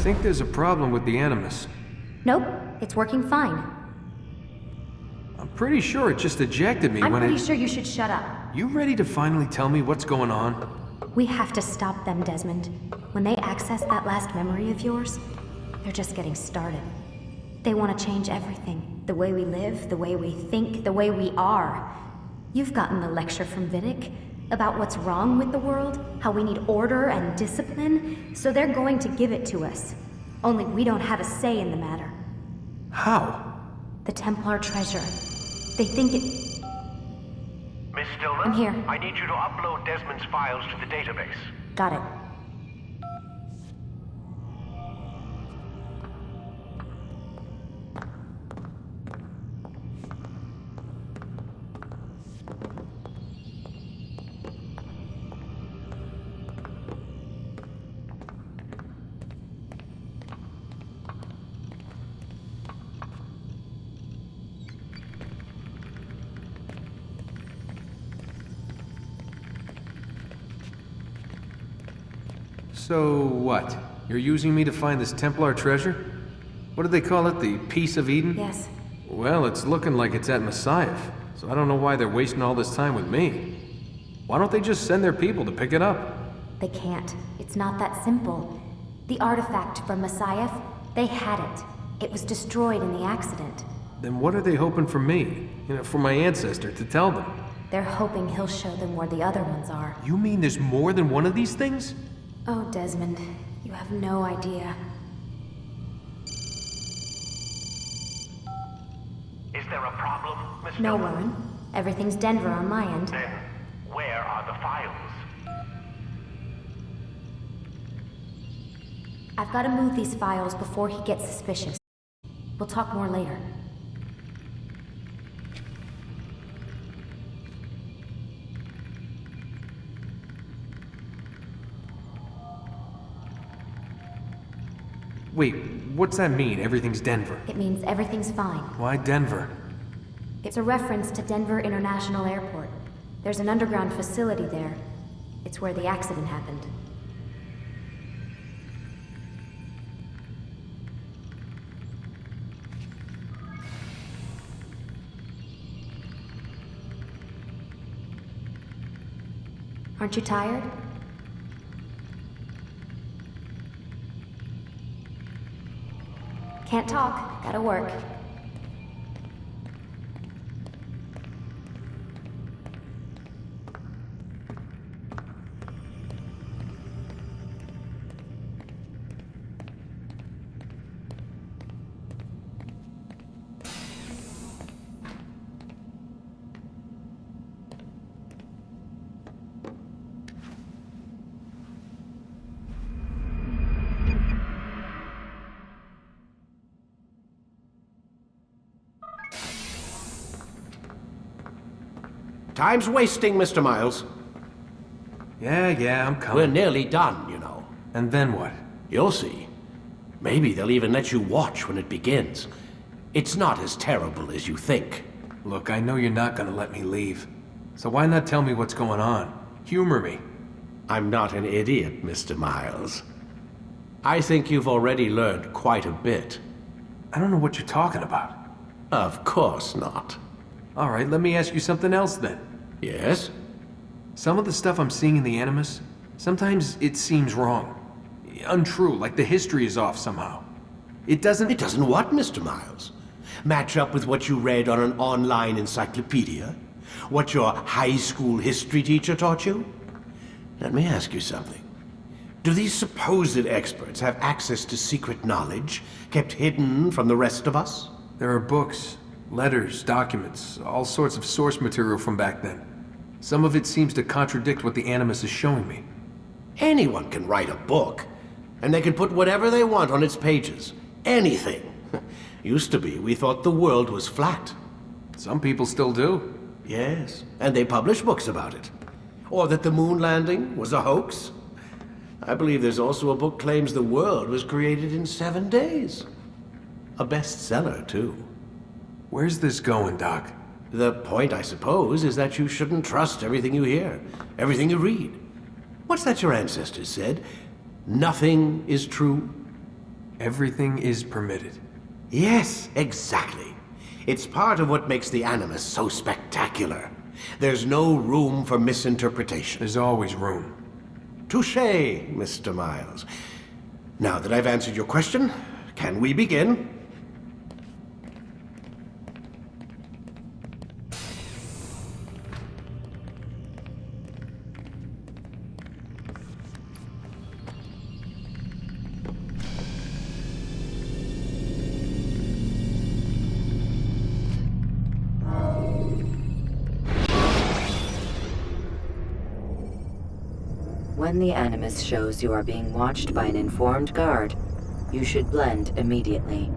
think there's a problem with the Animus. Nope, it's working fine. I'm pretty sure it just ejected me I'm when pretty sure you should shut up. You ready to finally tell me what's going on? We have to stop them, Desmond. When they access that last memory of yours, they're just getting started. They want to change everything. The way we live, the way we think, the way we are. You've gotten the lecture from Vidic about what's wrong with the world, how we need order and discipline, so they're going to give it to us. Only we don't have a say in the matter. How? The Templar treasure. They think it... Miss Stillman? I'm here. I need you to upload Desmond's files to the database. Got it. So what? You're using me to find this Templar treasure? What do they call it? The Piece of Eden? Yes. Well, it's looking like it's at Messiah, so I don't know why they're wasting all this time with me. Why don't they just send their people to pick it up? They can't. It's not that simple. The artifact from Messiah, they had it. It was destroyed in the accident. Then what are they hoping for me? For my ancestor to tell them? They're hoping he'll show them where the other ones are. You mean there's more than one of these things? Oh, Desmond, you have no idea. Is there a problem, Miss No, Stillman? Warren. Everything's Denver on my end. Then, where are the files? I've got to move these files before he gets suspicious. We'll talk more later. Wait, what's that mean? Everything's Denver? It means everything's fine. Why Denver? It's a reference to Denver International Airport. There's an underground facility there. It's where the accident happened. Aren't you tired? Can't talk. Gotta work. Time's wasting, Mr. Miles. Yeah, I'm We're coming. nearly done, you know. And then what? You'll see. Maybe they'll even let you watch when it begins. It's not as terrible as you think. Look, I know you're not gonna let me leave. So why not tell me what's going on? Humor me. I'm not an idiot, Mr. Miles. I think you've already learned quite a bit. I don't know what you're talking about. Of course not. All right, let me ask you something else then. Yes? Some of the stuff I'm seeing in the Animus, sometimes it seems wrong. Untrue, like the history is off somehow. It doesn't... It doesn't what, Mr. Miles? Match up with what you read on an online encyclopedia? What your high school history teacher taught you? Let me ask you something. Do these supposed experts have access to secret knowledge kept hidden from the rest of us? There are books, letters, documents, all sorts of source material from back then. Some of it seems to contradict what the Animus is showing me. Anyone can write a book, and they can put whatever they want on its pages. Anything. Used to be, we thought the world was flat. Some people still do. Yes, and they publish books about it. Or that the moon landing was a hoax. I believe there's also a book claims the world was created in 7 days. A bestseller, too. Where's this going, Doc? The point, I suppose, is that you shouldn't trust everything you hear, everything you read. What's that your ancestors said? Nothing is true? Everything is permitted. Yes, exactly. It's part of what makes the Animus so spectacular. There's no room for misinterpretation. There's always room. Touché, Mr. Miles. Now that I've answered your question, can we begin? When the Animus shows you are being watched by an informed guard, you should blend immediately.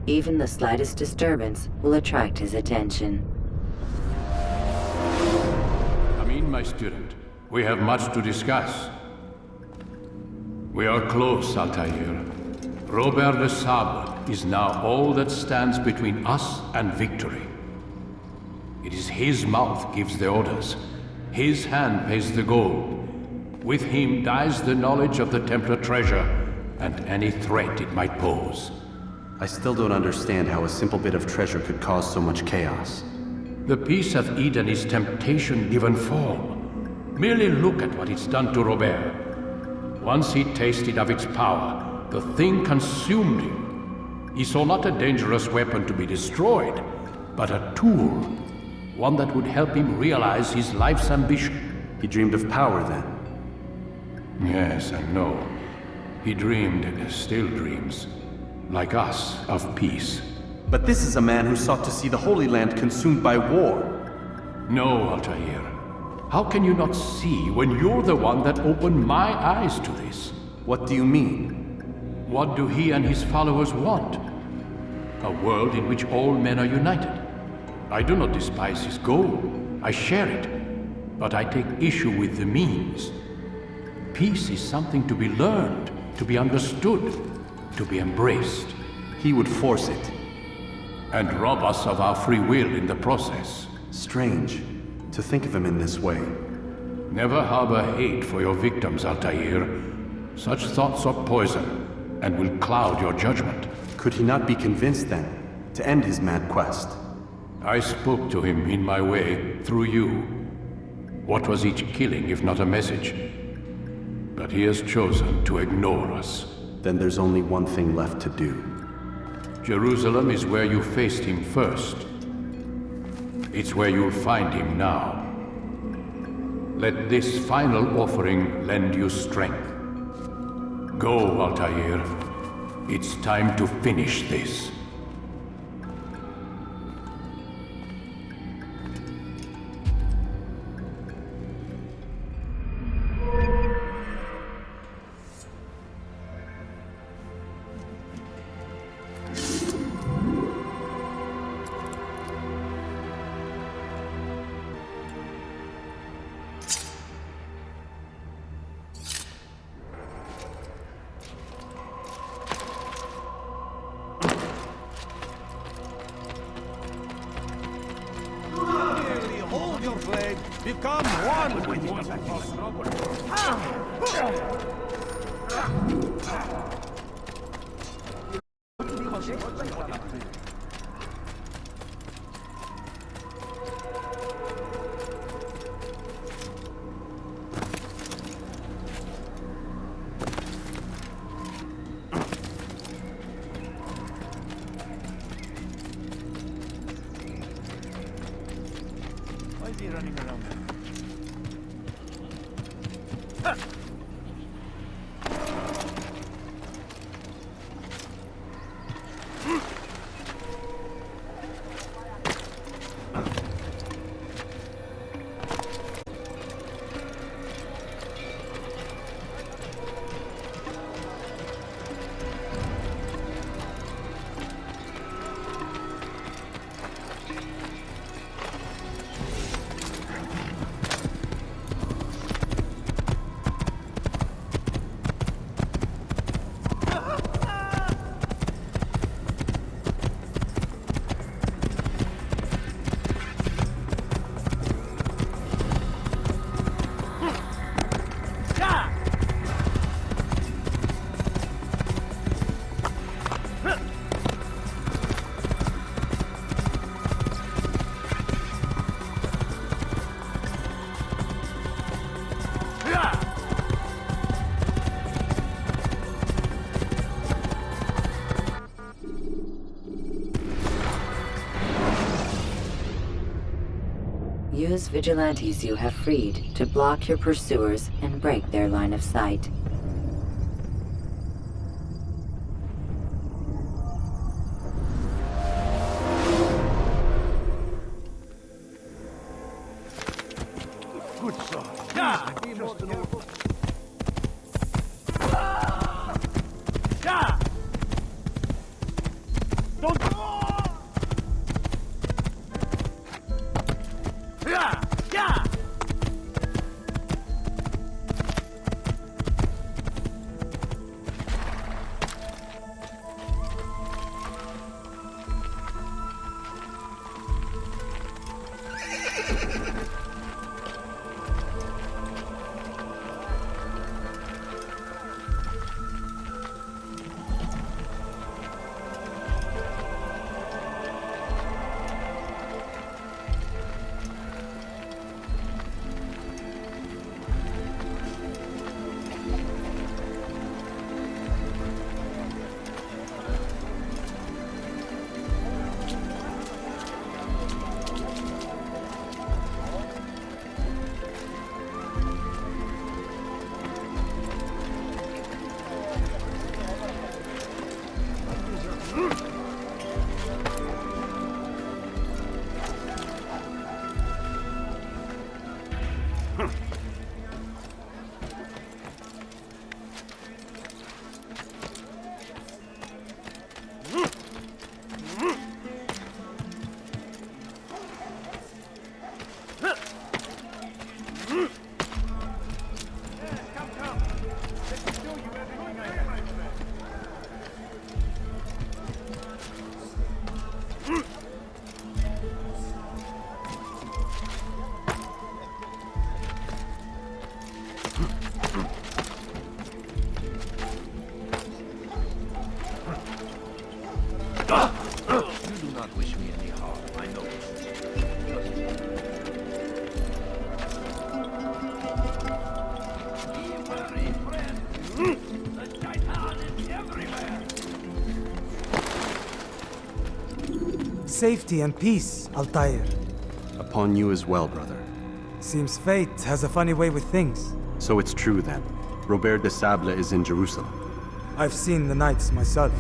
Even the slightest disturbance will attract his attention. Come in, my student. We have much to discuss. We are close, Altair. Robert de Sable is now all that stands between us and victory. It is his mouth gives the orders. His hand pays the gold. With him dies the knowledge of the Templar treasure and any threat it might pose. I still don't understand how a simple bit of treasure could cause so much chaos. The Peace of Eden is temptation given form. Merely look at what it's done to Robert. Once he tasted of its power, the thing consumed him. He saw not a dangerous weapon to be destroyed, but a tool. One that would help him realize his life's ambition. He dreamed of power then. Yes, I know. He dreamed, still dreams. Like us, of peace. But this is a man who sought to see the Holy Land consumed by war. No, Altair. How can you not see when you're the one that opened my eyes to this? What do you mean? What do he and his followers want? A world in which all men are united. I do not despise his goal. I share it. But I take issue with the means. Peace is something to be learned, to be understood, to be embraced. He would force it. And rob us of our free will in the process. Strange to think of him in this way. Never harbor hate for your victims, Altair. Such thoughts are poison, and will cloud your judgment. Could he not be convinced then, to end his mad quest? I spoke to him in my way, through you. What was each killing if not a message? But he has chosen to ignore us. Then there's only one thing left to do. Jerusalem is where you faced him first. It's where you'll find him now. Let this final offering lend you strength. Go, Altair. It's time to finish this. Become one with Why is he running around? Use vigilantes you have freed to block your pursuers and break their line of sight. Good son. Yeah! Just an old... Yeah! Don't... Yeah! Yeah! You do not wish me any harm, I know. The Titan is everywhere. Safety and peace, Altair. Upon you as well, brother. Seems fate has a funny way with things. So it's true then. Robert de Sable is in Jerusalem. I've seen the Knights myself.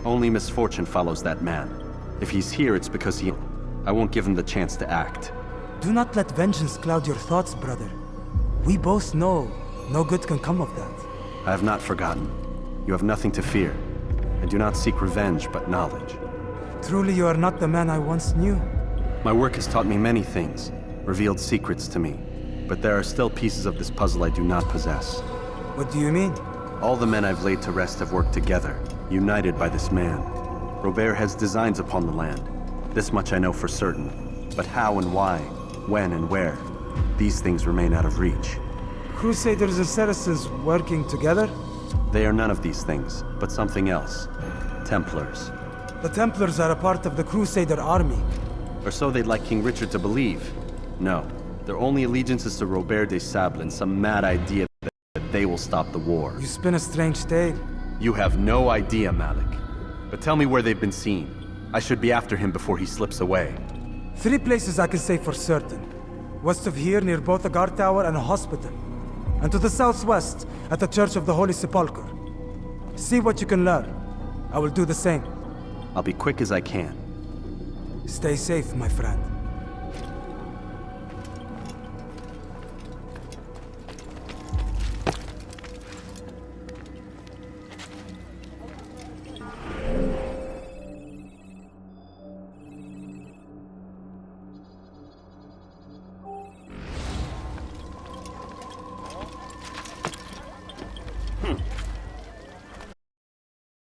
Only misfortune follows that man. If he's here, it's because he... I won't give him the chance to act. Do not let vengeance cloud your thoughts, brother. We both know no good can come of that. I have not forgotten. You have nothing to fear. I do not seek revenge, but knowledge. Truly you are not the man I once knew. My work has taught me many things, revealed secrets to me. But there are still pieces of this puzzle I do not possess. What do you mean? All the men I've laid to rest have worked together, united by this man. Robert has designs upon the land. This much I know for certain. But how and why, when and where, these things remain out of reach. Crusaders and Saracens working together? They are none of these things, but something else. Templars. The Templars are a part of the Crusader army. Or so they'd like King Richard to believe. No, their only allegiance is to Robert de Sable and some mad idea that they will stop the war. You spin a strange tale. You have no idea, Malik. But tell me where they've been seen. I should be after him before he slips away. 3 places I can say for certain. West of here, near both a guard tower and a hospital. And to the southwest, at the Church of the Holy Sepulchre. See what you can learn. I will do the same. I'll be quick as I can. Stay safe, my friend.